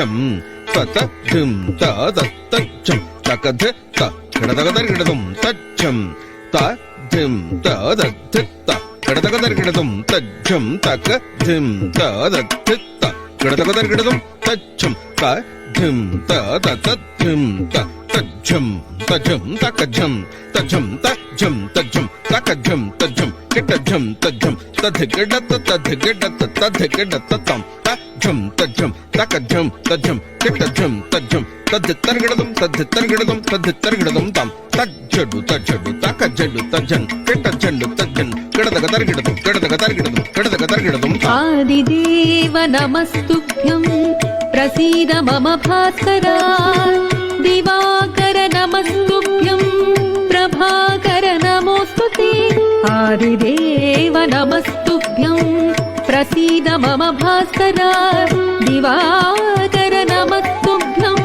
తచ్చం తత ధిం తద తచ్చం తకధ త కడదగదర్గడదం తచ్చం త ధిం తద ధిత్త కడదగదర్గడదం తచ్చం తక ధిం తద ధిత్త కడదగదర్గడదం తచ్చం త ధిం తద తద్ధిం త తచ్చం తజం తకజం తజం తజం తజం తకజం తజం కిటజం తజం తధిగడత తధిగడత తధిగడత తం తజం తజం తకజం తజం కిటజం తజం తద్ధితర్గడదం తద్ధితర్గడదం తద్ధితర్గడదం తం తజ్జడు తజ్జడు తకజడు తజం కిటజండు తజం కడదగదర్గడదం కడదగదర్గడదం కడదగదర్గడదం ఆదిదేవ నమస్తుభ్యం ప్రసీద మమ భాస్కరా దివాకర నమస్తుభ్యం ప్రభాకర నమోస్తుతే ఆదిదేవ నమస్తుభ్యం ప్రసీద మమ భాస్కరా దివాకర నమస్తుభ్యం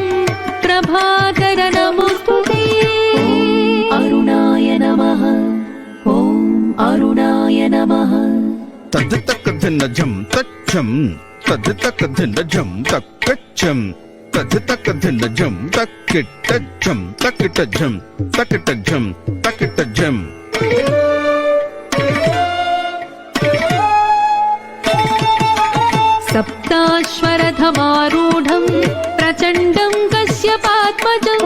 ప్రభాకర నమోస్తుతే అరుణాయ నమః ఓం అరుణాయ నమః తద్ధితకధిన్నజం తచ్చం తద్ధితకధిన్నజం తక్కచ్చం తద్ధితకధిన్నజం తక్కిటజం తక్కిటజం తక్కిటజం తక్కిటజం సప్తాశ్వరథమారూఢం ప్రచండం కశ్యపాత్మజం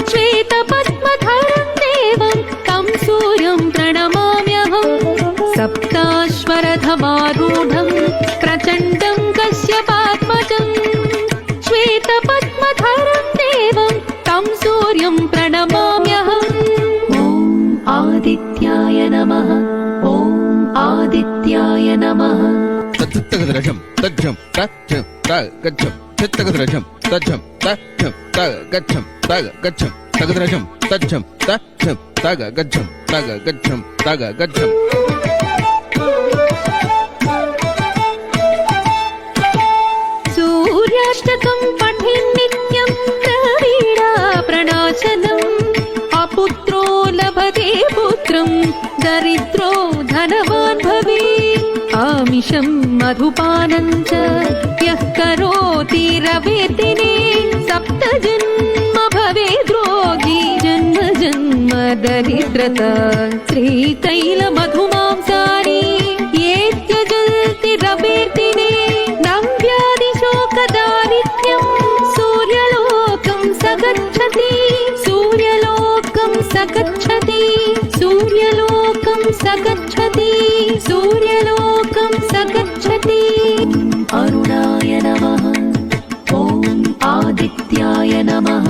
శ్వేతపద్మధరం దేవం తం సూర్యం ప్రణమామ్యహం సప్తాశ్వరథమారూఢం ప్రచండం కశ్యపాత్మజం శ్వేతపద్మధరం దేవం తం సూర్యం ప్రణమామ్యహం ఓం ఆదిత్యాయ నమః ఓం ఆదిత్యాయ నమః తద్ధితకధిరజం తజ్జం తజ్జం తగజం చిత్తకధిరజం తజ్జం తజ్జం తగజం తగజం తగధిరజం తజ్జం తజ్జం తగజం తగజం తగజం సూర్యాష్టకం పఠిన్ నిత్యం ప్రవీడా ప్రణాశనం అపుత్రో లభతే పుత్రం దరిద్రో ధనవాన్ భవేత్ ఆమిషం మధుపానం చ యః కరోతి రవేతినే సప్త జన్మ భవేద్రోగి జన్మ జన్మ దరిద్రత శ్రీతైల మధుమాంసాని ఏ త్యజల్తి రవేతినే నవ్యాది శోక దారిద్ర్యం సూర్యలోకం సగచ్చతి సూర్యలోకం సగచ్చతి సూర్యలోకం సగచ్చతి సూర్యలోకం సగచ్చతి అరుణాయ నమః ఓం ఆదిత్యాయ నమః